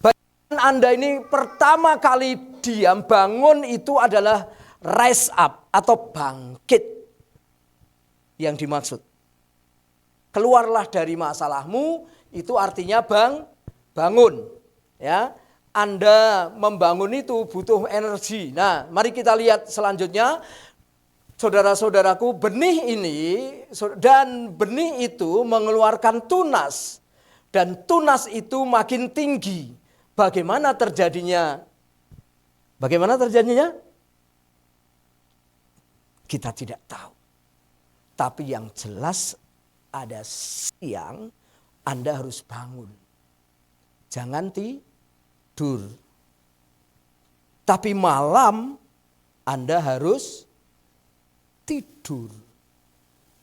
Bayangkan Anda ini pertama kali diam bangun itu adalah rise up atau bangkit yang dimaksud. Keluarlah dari masalahmu itu artinya bangun. Ya. Anda membangun itu butuh energi. Nah, mari kita lihat selanjutnya. Saudara-saudaraku, benih ini dan benih itu mengeluarkan tunas. Dan tunas itu makin tinggi. Bagaimana terjadinya? Kita tidak tahu. Tapi yang jelas ada siang Anda harus bangun. Jangan tidur. Tapi malam Anda harus tidur.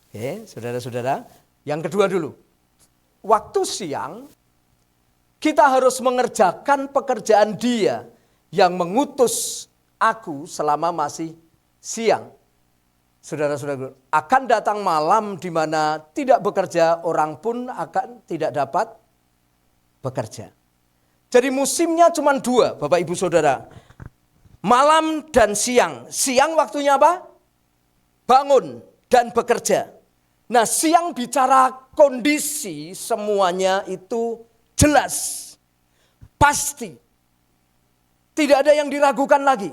Oke, saudara-saudara. Yang kedua dulu. Waktu siang, kita harus mengerjakan pekerjaan Dia yang mengutus aku selama masih siang. Saudara-saudara, akan datang malam di mana tidak bekerja, orang pun akan tidak dapat bekerja. Jadi musimnya cuma dua, Bapak Ibu Saudara. Malam dan siang. Siang waktunya apa? Bangun dan bekerja. Nah, siang bicara kondisi semuanya itu jelas. Pasti. Tidak ada yang diragukan lagi.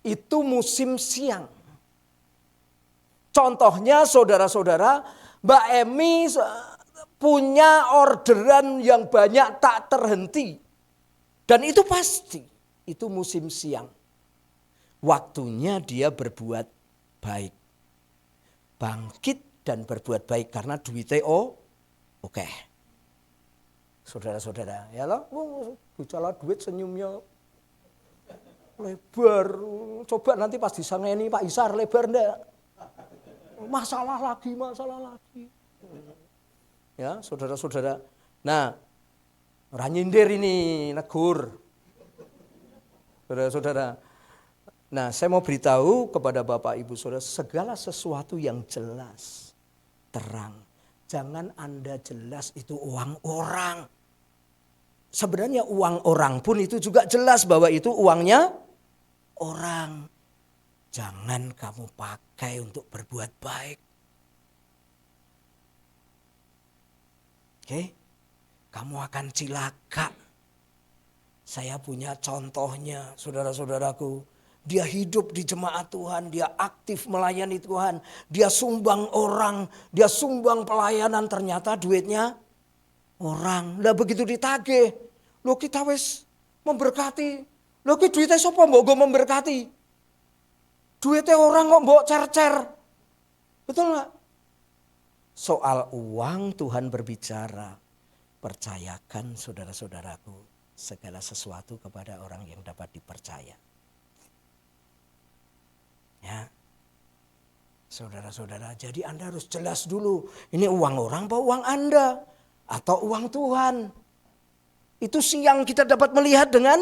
Itu musim siang. Contohnya saudara-saudara, Mbak Emi punya orderan yang banyak tak terhenti. Dan itu pasti. Itu musim siang. Waktunya dia berbuat baik. Bangkit dan berbuat baik karena duitnya oke. Saudara-saudara, ya loh, bicara duit senyumnya lebar. Coba nanti pas disangeni Pak Isar lebar enggak? Masalah lagi. Ya, saudara-saudara. Nah, orang nyindir ini negur. Saudara-saudara. Nah, saya mau beritahu kepada Bapak Ibu Saudara, segala sesuatu yang jelas, terang. Jangan Anda jelas itu uang orang. Sebenarnya uang orang pun itu juga jelas bahwa itu uangnya orang. Jangan kamu pakai untuk berbuat baik. Oke? Kamu akan cilaka. Saya punya contohnya, saudara-saudaraku. Dia hidup di jemaat Tuhan, dia aktif melayani Tuhan, dia sumbang orang, dia sumbang pelayanan, ternyata duitnya orang. Lah begitu ditagih, lo kita wis memberkati, lo ki duitnya sapa mbok go memberkati? Duitnya orang kok mbok cer-cer. Betul enggak? Soal uang Tuhan berbicara, percayakan saudara-saudaraku segala sesuatu kepada orang yang dapat dipercaya. Ya, saudara-saudara, jadi Anda harus jelas dulu, ini uang orang apa uang Anda, atau uang Tuhan. Itu siang kita dapat melihat dengan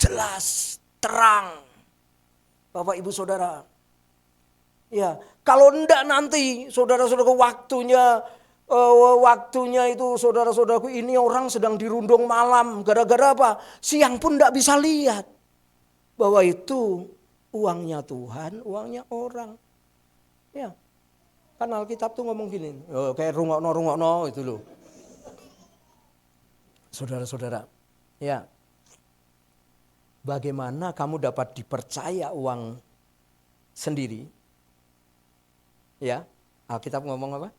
jelas, terang. Bapak Ibu Saudara, ya, kalau enggak nanti saudara-saudara waktunya itu saudara-saudaraku ini orang sedang dirundung malam, gara-gara apa? Siang pun enggak bisa lihat bahwa itu uangnya Tuhan, uangnya orang. Ya. Kan Alkitab tuh ngomong gini, kayak rungokno itu loh. Saudara-saudara, ya. Bagaimana kamu dapat dipercaya uang sendiri? Ya, Alkitab ngomong apa?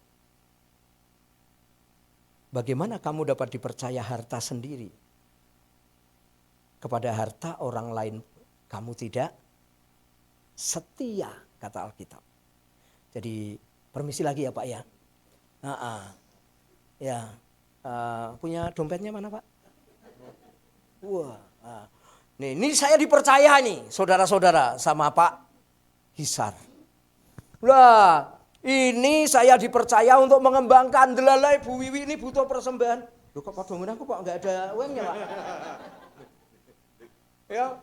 Bagaimana kamu dapat dipercaya harta sendiri? Kepada harta orang lain kamu tidak setia, kata Alkitab. Jadi permisi lagi ya Pak ya. Ya, punya dompetnya mana Pak? Wah, nih, ini saya dipercaya nih saudara-saudara sama Pak Hisar. Lah, ini saya dipercaya untuk mengembangkan delalai Bu Wiwi ini butuh persembahan. Loh kok pada aku kok enggak ada uangnya Pak? Ya.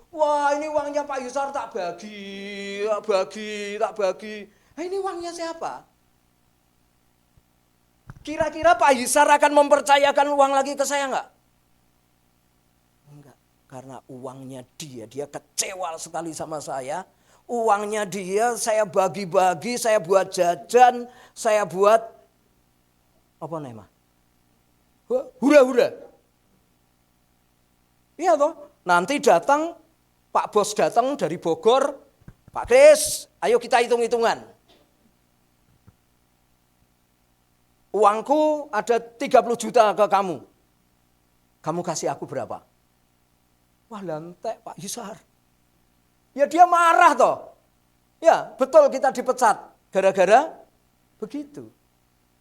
Wah, ini uangnya Pak Yusar tak bagi. Ini uangnya siapa? Kira-kira Pak Yusar akan mempercayakan uang lagi ke saya enggak? Enggak, karena uangnya dia kecewa sekali sama saya. Uangnya dia saya bagi-bagi, saya buat jajan, saya buat apa namanya? Hura-hura. Iya toh, nanti datang Pak Bos datang dari Bogor, Pak Kris, ayo kita hitung-hitungan. Uangku ada 30 juta ke kamu. Kamu kasih aku berapa? Wah, lantek Pak Yusar. Ya dia marah toh. Ya betul kita dipecat. Gara-gara begitu.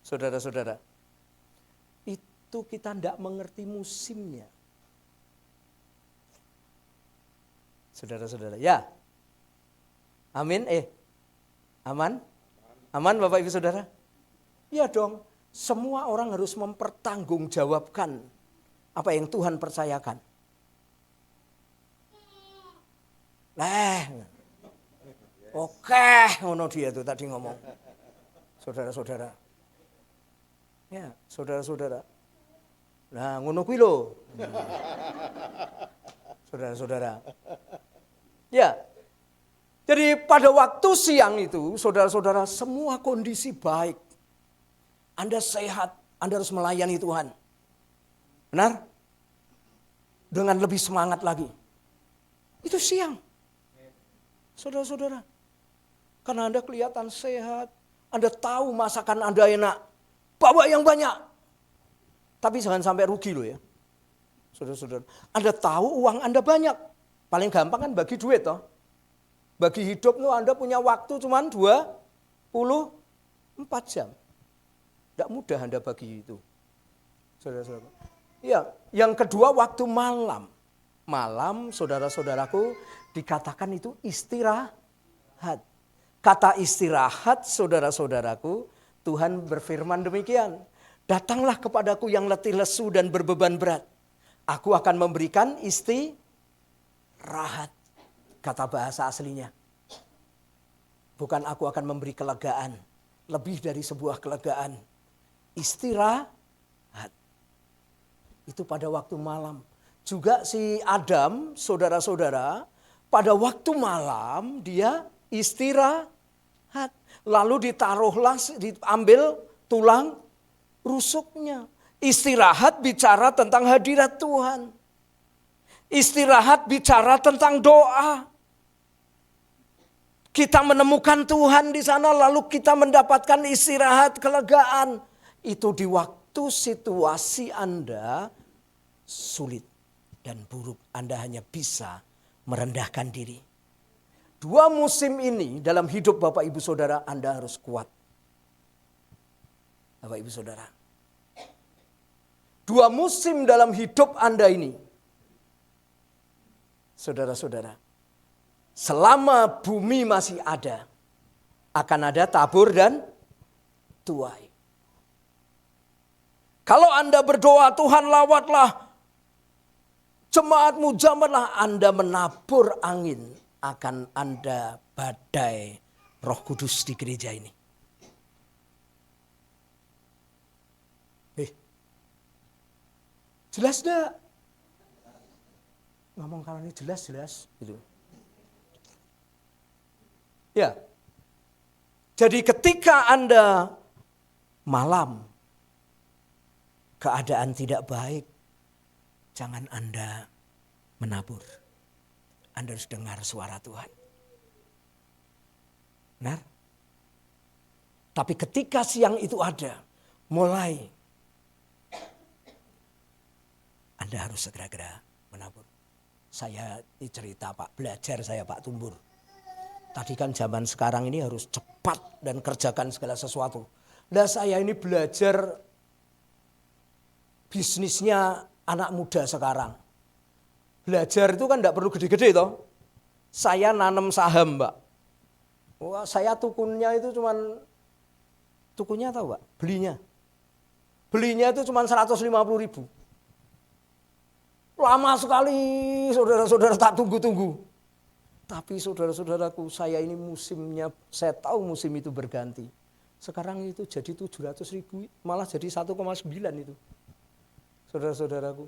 Saudara-saudara. Itu kita tidak mengerti musimnya. Saudara-saudara. Ya. Amin. Aman? Aman Bapak Ibu Saudara? Ya dong. Semua orang harus mempertanggungjawabkan apa yang Tuhan percayakan. Oke, ngono dia tuh tadi ngomong. Saudara-saudara. Ya, saudara-saudara. Nah, ngono kuwi lho. Saudara-saudara. Ya. Jadi pada waktu siang itu, saudara-saudara, semua kondisi baik. Anda sehat, Anda harus melayani Tuhan. Benar? Dengan lebih semangat lagi. Itu siang. Saudara-saudara. Karena Anda kelihatan sehat, Anda tahu masakan Anda enak. Bawa yang banyak. Tapi jangan sampai rugi loh ya. Saudara-saudara. Anda tahu uang Anda banyak. Paling gampang kan bagi duit toh. Bagi hidup tuh Anda punya waktu cuma 24 jam. Tidak mudah Anda bagi itu. Saudara-saudara. Ya, yang kedua waktu malam. Malam saudara-saudaraku dikatakan itu istirahat. Kata istirahat saudara-saudaraku, Tuhan berfirman demikian. Datanglah kepadaku yang letih lesu dan berbeban berat. Aku akan memberikan istirahat. Kata bahasa aslinya. Bukan aku akan memberi kelegaan. Lebih dari sebuah kelegaan. Istirahat. Itu pada waktu malam. Juga si Adam, saudara-saudara, pada waktu malam dia istirahat. Lalu ditaruhlah, diambil tulang rusuknya. Istirahat bicara tentang hadirat Tuhan. Istirahat bicara tentang doa. Kita menemukan Tuhan di sana lalu kita mendapatkan istirahat, kelegaan. Itu di waktu situasi Anda sulit dan buruk. Anda hanya bisa merendahkan diri. Dua musim ini dalam hidup Bapak Ibu Saudara Anda harus kuat. Bapak Ibu Saudara. Dua musim dalam hidup Anda ini. Saudara-saudara. Selama bumi masih ada. Akan ada tabur dan tuai. Kalau Anda berdoa Tuhan lawatlah. Jemaatmu jamanlah Anda menabur angin. Akan Anda badai Roh Kudus di gereja ini. Jelas enggak? Ngomong kalau ini jelas gitu. Ya. Jadi ketika Anda malam keadaan tidak baik, jangan Anda menabur. Anda harus dengar suara Tuhan. Benar? Tapi ketika siang itu ada, mulai Anda harus segera-gera menabur. Saya ini cerita Pak, belajar saya Pak Tumbur. Tadi kan zaman sekarang ini harus cepat dan kerjakan segala sesuatu. Nah saya ini belajar bisnisnya anak muda sekarang. Belajar itu kan tidak perlu gede-gede toh. Saya nanam saham Mbak. Wah, saya tukunnya itu cuman, tukunnya tahu Mbak? Belinya itu cuman 150.000. Lama sekali saudara-saudara tak tunggu-tunggu. Tapi saudara-saudaraku, saya ini musimnya, saya tahu musim itu berganti. Sekarang itu jadi 700.000, malah jadi 1,9 itu. Saudara-saudaraku,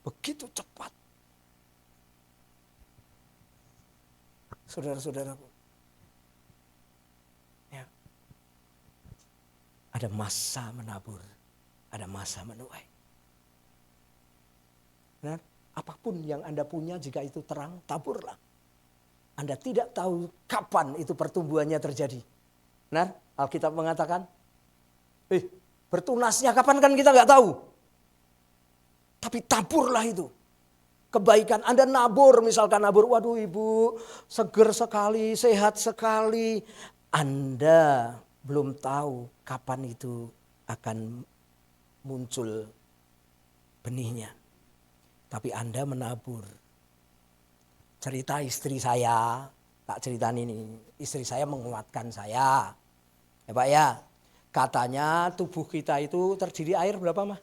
begitu cepat. Saudara-saudaraku. Ya. Ada masa menabur, ada masa menuai. Nah, apapun yang Anda punya, jika itu terang, taburlah. Anda tidak tahu kapan itu pertumbuhannya terjadi. Nah, Alkitab mengatakan, bertunasnya kapan kan kita nggak tahu. Tapi taburlah itu. Kebaikan Anda nabur, misalkan nabur, waduh ibu seger sekali, sehat sekali. Anda belum tahu kapan itu akan muncul benihnya. Tapi Anda menabur. Cerita istri saya, tak ceritain ini. Istri saya menguatkan saya. Ya Pak ya, katanya tubuh kita itu terdiri air berapa mah?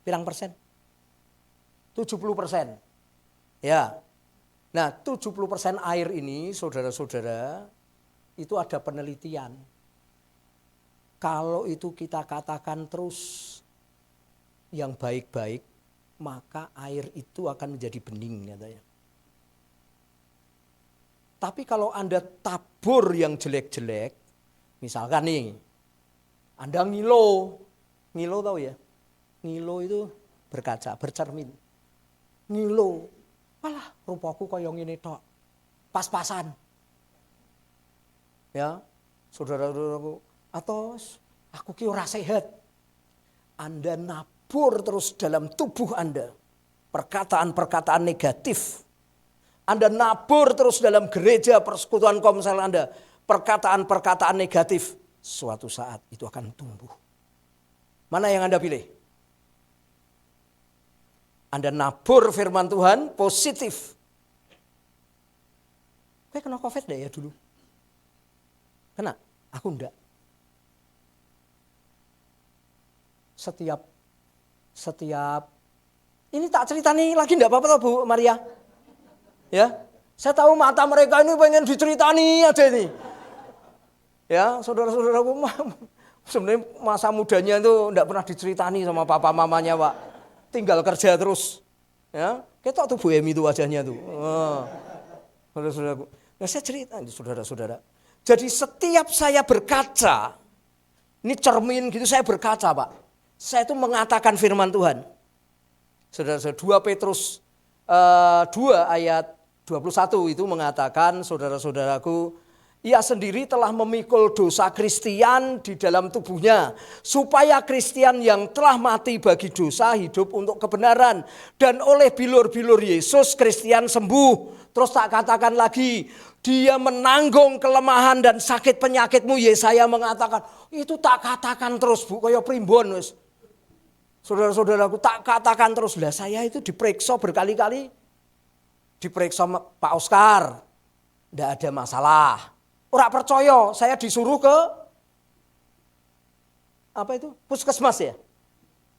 Pirang persen? 70%. Ya. Nah 70% air ini saudara-saudara, itu ada penelitian. Kalau itu kita katakan terus yang baik-baik, maka air itu akan menjadi bening katanya. Tapi kalau Anda tabur yang jelek-jelek, misalkan nih, Anda ngilo tahu ya? Ngilo itu berkaca, bercermin. Ngilo, malah rupaku kayak ngene tok. Pas-pasan. Ya, saudara-saudaraku, atau aku ki ora sehat. Anda nabur terus dalam tubuh Anda perkataan-perkataan negatif. Anda nabur terus dalam gereja persekutuan komsel Anda perkataan-perkataan negatif. Suatu saat itu akan tumbuh. Mana yang Anda pilih? Anda nabur firman Tuhan positif. Kayak kena COVID deh ya dulu. Kena? Aku enggak. Setiap ini tak cerita nih lagi enggak apa-apa toh Bu Maria? Ya, saya tahu mata mereka ini pengen diceritani aja ini. Ya, saudara-saudaraku, sebenarnya masa mudanya itu enggak pernah diceritani sama papa mamanya Pak. Tinggal kerja terus. Ya, ketok tuh Bu Emi itu wajahnya tuh. Saudara-saudaraku. Nah, saya cerita ini saudara-saudara. Jadi setiap saya berkaca, ini cermin gitu saya berkaca Pak. Saya itu mengatakan firman Tuhan. Saudara-saudara, 2 Petrus 2 ayat 21 itu mengatakan, saudara-saudaraku, ia sendiri telah memikul dosa Kristian di dalam tubuhnya, supaya Kristian yang telah mati bagi dosa hidup untuk kebenaran. Dan oleh bilur-bilur Yesus Kristian sembuh. Terus tak katakan lagi, dia menanggung kelemahan dan sakit penyakitmu. Yesaya mengatakan, itu tak katakan terus Bu, kaya primbon wis. Saudara-saudaraku, tak katakan terus. Lah saya itu diperiksa berkali-kali. Diperiksa Pak Oscar, tidak ada masalah. Ora percaya, saya disuruh ke apa itu? Puskesmas ya.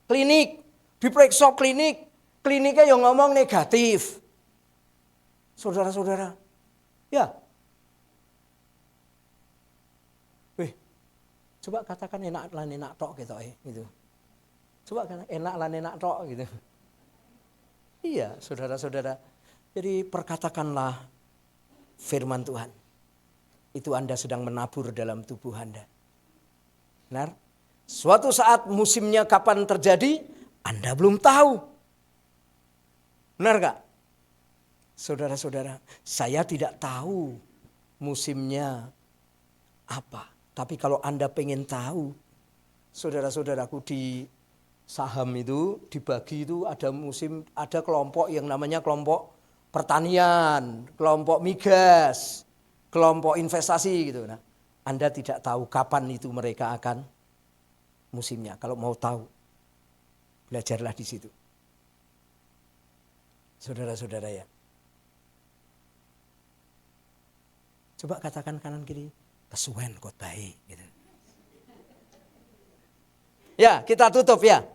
Klinik, diperiksa klinik. Kliniknya yang ngomong negatif. Saudara-saudara. Ya. Coba katakan enak lan enak tok gitu. Coba katakan enak lan enak tok gitu. Iya, saudara-saudara. Jadi perkatakanlah firman Tuhan. Itu Anda sedang menabur dalam tubuh Anda. Benar? Suatu saat musimnya kapan terjadi, Anda belum tahu. Benar gak? Saudara-saudara, saya tidak tahu musimnya apa. Tapi kalau Anda pengen tahu, saudara-saudaraku, di saham itu dibagi itu ada musim, ada kelompok yang namanya kelompok pertanian, kelompok migas, kelompok investasi gitu. Nah, Anda tidak tahu kapan itu mereka akan musimnya. Kalau mau tahu, belajarlah di situ. Saudara-saudara ya. Coba katakan kanan kiri, kesuwen kot baik gitu. Ya, kita tutup ya.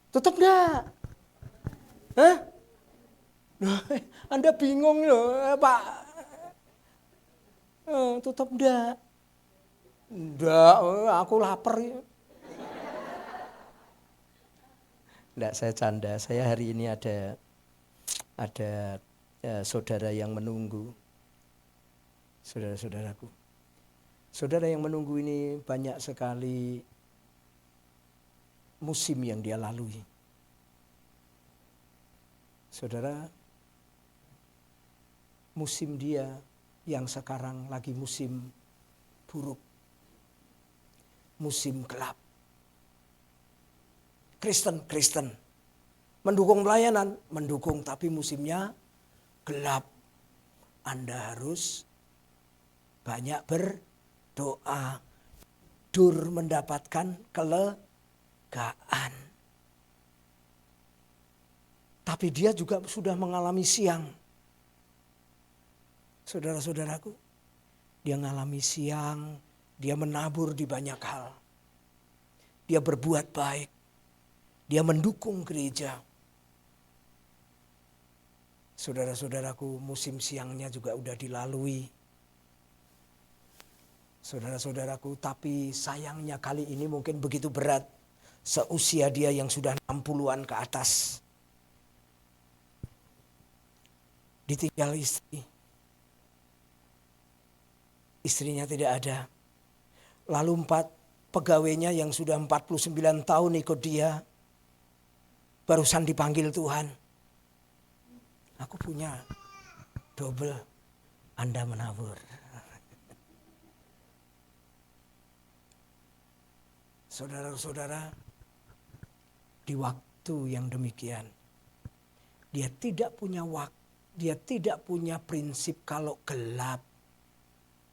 Tutup enggak? Hah? Anda bingung loh Pak. Tutup enggak? Enggak, aku lapar. Enggak, saya canda. Saya hari ini ada saudara yang menunggu. Saudara-saudaraku. Saudara yang menunggu ini banyak sekali musim yang dia lalui. Saudara, musim dia yang sekarang lagi musim buruk. Musim gelap. Kristen. Mendukung pelayanan, mendukung tapi musimnya gelap. Anda harus banyak berdoa. Dur mendapatkan kelegaan. Tapi dia juga sudah mengalami siang. Saudara-saudaraku, dia mengalami siang, dia menabur di banyak hal. Dia berbuat baik. Dia mendukung gereja. Saudara-saudaraku, musim siangnya juga udah dilalui. Saudara-saudaraku, tapi sayangnya kali ini mungkin begitu berat. Seusia dia yang sudah 60-an ke atas. Ditinggal istri. Istrinya tidak ada. Lalu 4 pegawainya yang sudah 49 tahun ikut dia. Barusan dipanggil Tuhan. Aku punya double, Anda menabur. Saudara-saudara, di waktu yang demikian, dia tidak punya waktu. Dia tidak punya prinsip kalau gelap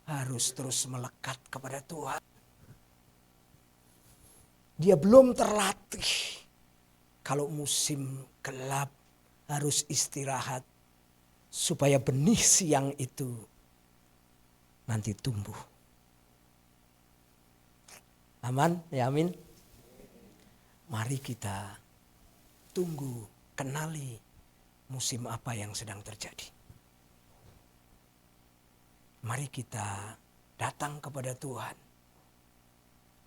harus terus melekat kepada Tuhan. Dia belum terlatih kalau musim gelap harus istirahat supaya benih siang itu nanti tumbuh. Aman? Ya amin. Mari kita tunggu, kenali musim apa yang sedang terjadi. Mari kita datang kepada Tuhan.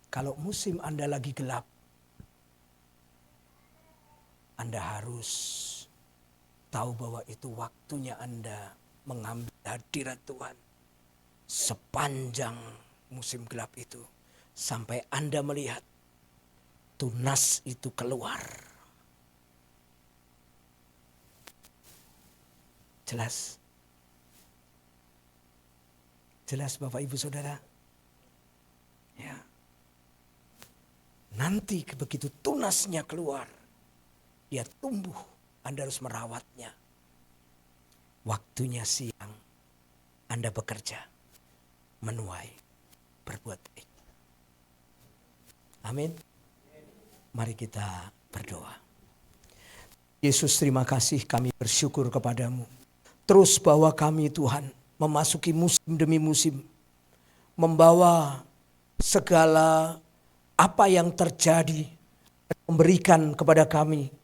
Kalau musim Anda lagi gelap, Anda harus tahu bahwa itu waktunya Anda mengambil hadirat Tuhan. Sepanjang musim gelap itu, sampai Anda melihat tunas itu keluar. Jelas? Jelas Bapak Ibu Saudara? Ya. Nanti begitu tunasnya keluar, dia tumbuh, Anda harus merawatnya. Waktunya siang, Anda bekerja, menuai, berbuat baik. Amin. Mari kita berdoa. Yesus, terima kasih, kami bersyukur kepadamu. Terus bawa kami Tuhan memasuki musim demi musim. Membawa segala apa yang terjadi. Memberikan kepada kami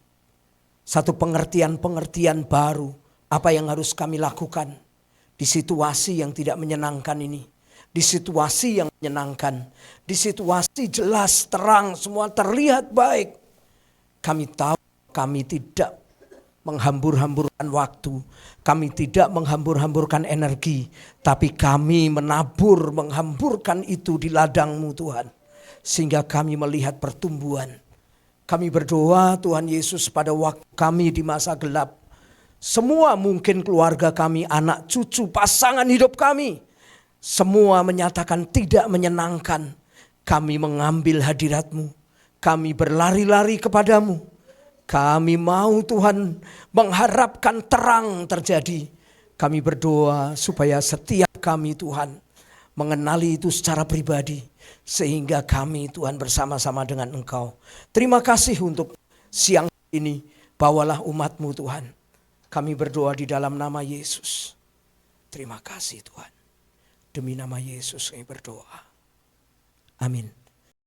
satu pengertian-pengertian baru. Apa yang harus kami lakukan di situasi yang tidak menyenangkan ini. Di situasi yang menyenangkan. Di situasi jelas, terang, semua terlihat baik. Kami tahu kami tidak menghambur-hamburkan waktu. Kami tidak menghambur-hamburkan energi. Tapi kami menabur, menghamburkan itu di ladang-Mu Tuhan. Sehingga kami melihat pertumbuhan. Kami berdoa Tuhan Yesus pada waktu kami di masa gelap. Semua mungkin keluarga kami, anak cucu, pasangan hidup kami. Semua menyatakan tidak menyenangkan. Kami mengambil hadirat-Mu. Kami berlari-lari kepadamu. Kami mau Tuhan mengharapkan terang terjadi. Kami berdoa supaya setiap kami Tuhan mengenali itu secara pribadi. Sehingga kami Tuhan bersama-sama dengan Engkau. Terima kasih untuk siang ini. Bawalah umat-Mu Tuhan. Kami berdoa di dalam nama Yesus. Terima kasih Tuhan. Demi nama Yesus kami berdoa. Amin.